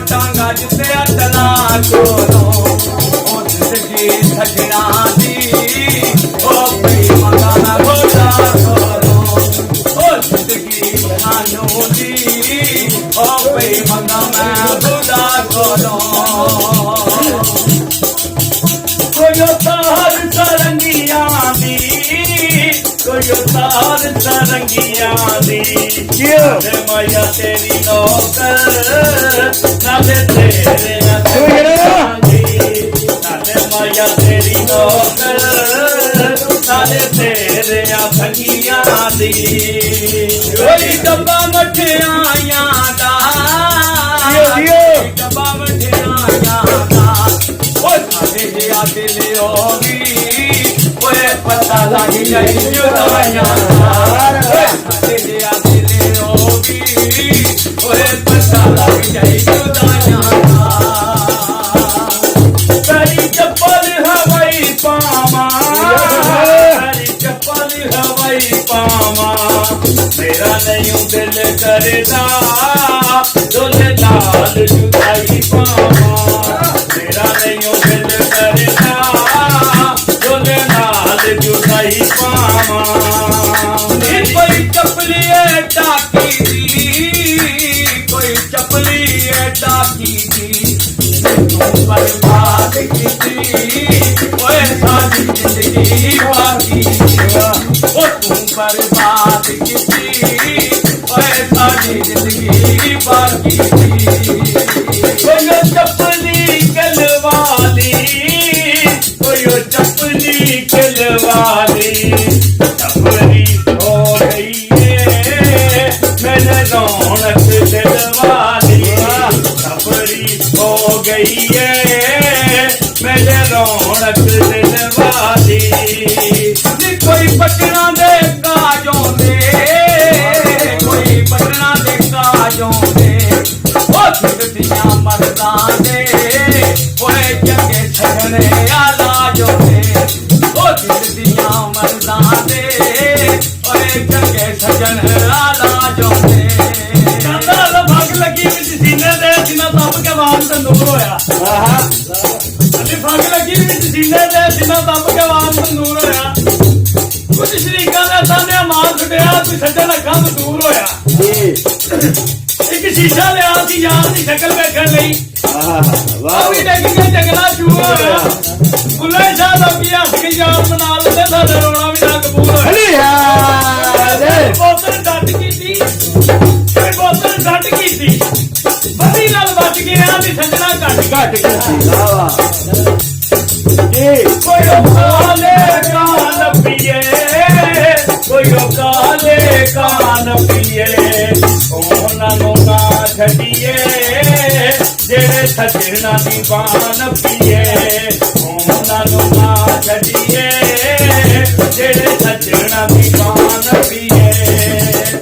टांगा जिते अटला कोलो जिंदगी सजना दी ओ पई मकाना गोदा कोलो जिंदगी खानो दी ओ पई मकाना गोदा कोलो कोयो तार सरंगिया दी कोयो तार सरंगिया दी नाले माया तेरी नौकर नाले तेरे नाले माया तेरी नौकर नाले तेरे संगिया दी कोई डब्बा मठियाइया दा डब्बा मठियाइया दा ओ साडे जिया दिल होगी ओए पता लग जाई जुदाइयां साडे जिया दिल होगी ओए पता लग जाई जुदाइयां तेरी चप्पल हवाई पावा तेरी चप्पल हवाई पावा मेरा नहीं दिल करदा डोले लाल जुदाई पावा मेरा नहीं दिल करदा डोले लाल जुदाई पावा कोई चपली टाकी दी कोई चपली टाकी दी बर्बाद की ओए सारी जिंदगी बाकी ओ तू बर्बाद की ओए सारी जिंदगी बाकी कोई चपली कलवाली कोई चपली कलवाली चपली हो गई मैंने रौनक दिलवाली चपली हो गई है मैंने रौनक दिलवाली कोई पटना दे काजों दे कोई पटना दे काजों दे ओ फिरतियां मर्दां दे ओए चंगे छगने आलाजों दे ओ फिरतियां मर्दां दे ओए चंगे सजन आलाजों दे चंदा भग लगी विच सीने दे जिना तप के वाल तंदूर होया भग लगी विच सीने दे जिना तप के वाल तंदूर होया कुछ शरीकां दे सामने मार छुटिया कोई सज्जन अखां तो दूर होया एक शीशा लिया सी यार दी शक्ल वेखण लई वाह भी देख के जंगला चूर होया बुल्ले शाह लोकी हस के यार बना लेंदे साडे रोना भी ना कबूल होया बोतल डट कीती बोतल डट कीती बदी नाल बच गया दी सजना घट कीती वाह कोई काले कान पिए कोई काले कान पिए ओनां ना छड़िए जेड़े सजना दी बान पिए ओनां ना छड़िए जेड़े सजना दी बान पिए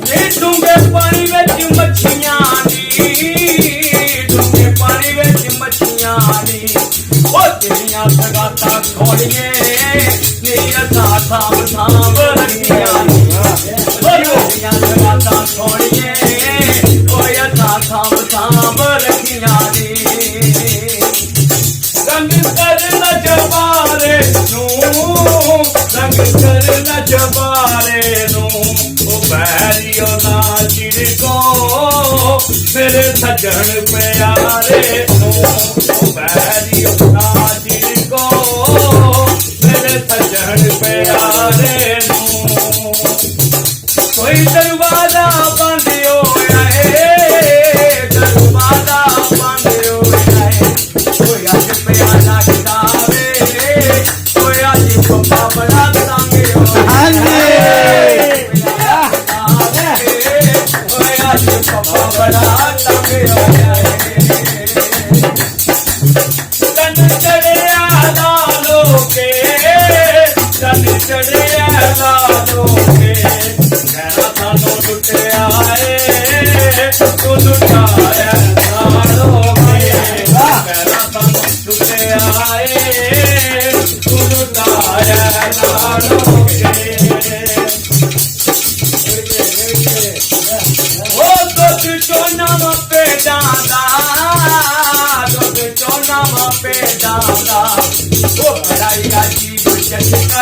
नी डूंगे पानी विच मच्छियां नी डूंगे पानी विच मच्छियां नी ओ तेरियां सगाता खोड़िए नी असा थाम थाम रखियां नी ओ तेरियां सगाता खोड़िए ओ असा थाम थाम रखियां नी रंग कर न जबारे नू रंग कर न जबारे नू ओ बैरियो ना चिड़को मेरे सजन प्यारे नू ओ बैरियो ना चिड़को मेरे सजन प्यारे नू कोई दरवाजा बंद होया है दरवाजा बंद होया है कोई अज प्याला खिलावे कोई अज पप्पा बड़ा तंग होया कोई अज पप्पा बड़ा तंग होया तन चढ़िया लालो के तन चढ़िया लालो के कहना थानू लुटिया तू लुटाया लालो के कहना थानू लुटिया तू लुटाया लालो के ओ तो चोना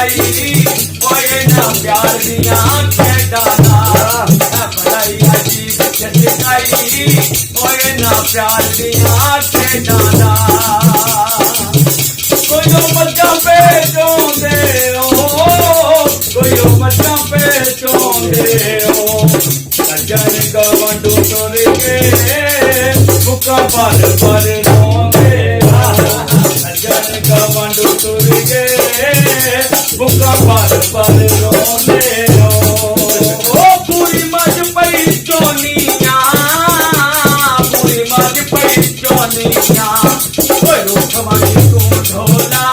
सिखाई ओए ना प्यार दिया खेडाना बड़ाई अजीब सिखाई ओए ना प्यार दिया खेडाना कोई बच्चा पे चोंदे कोई बच्चा पे चोंदे सज्जन गवंडू तुर के बुका पर रोंदे सज्जन गवंडू तुर के बुका पर रोंदे ओ पूरी मज पई चोनिया पूरी मज पई चोनिया ओए रूठवानी तू ढोला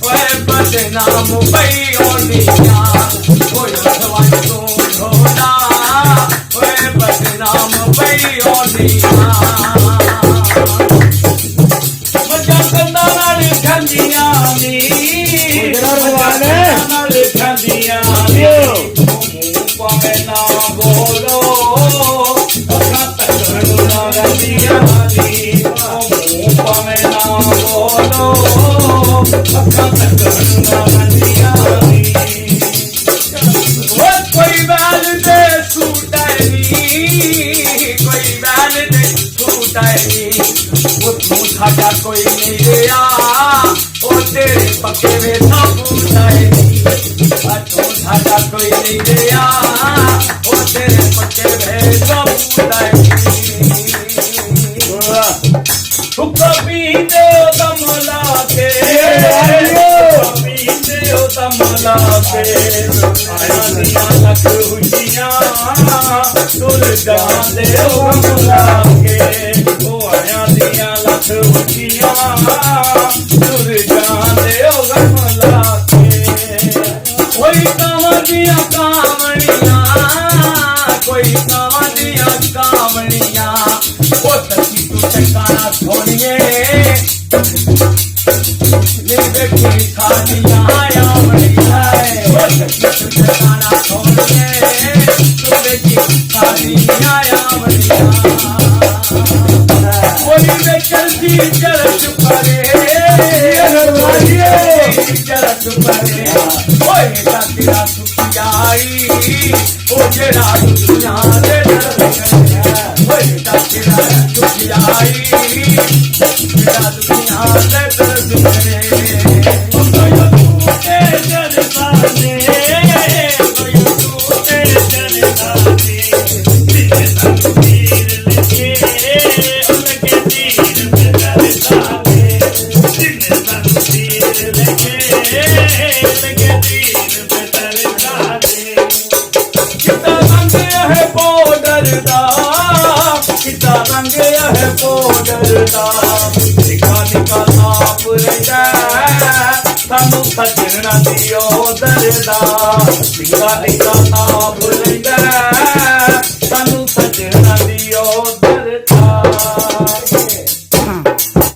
ओए बदनाम पई ओनिया ओए रूठवानी तू ढोला ओए बदनाम पई ओनिया मजा कंदा नाल खंदियां नी नाल खंदियां नी मुंह पावे ना बोलो अखा तकड़ ना रंदियां नी मुंह पावे ना बोलो अखा तकड़ ना रंदियां नी कोई बैल दे सूटाई नी कोई बैल दे सूटाई नी वो तू साडा कोई नहीं रिया ओ तेरे पक्के में सब उठाई नी तू साडा कोई नहीं रिया ओ तेरे पक्के में सब उठाई तू कभी दे दमला के दमला के आया दिया लख हुजियां तुर जान दे दमला के ओ आया दिया लख हुजियां तुर जान दे दमला के कोई कावड़ियां कावड़ियां कोई कावड़ियां कावड़ियां ओ तकी तू ठिकाना छोड़िए ले बेटी खादियां आया बढ़िया ओ तकी तू ठिकाना छोड़िए तू बेटी खादियां आया बढ़िया कोई बेचलती चरच परे चरच परे ओए तेरा सुखियाई ओ जेड़ा दुनिया दे ओए तेरा सुखियाई जेड़ा दुनिया दे दुनिया सजना दियो दरदा निका निका ताप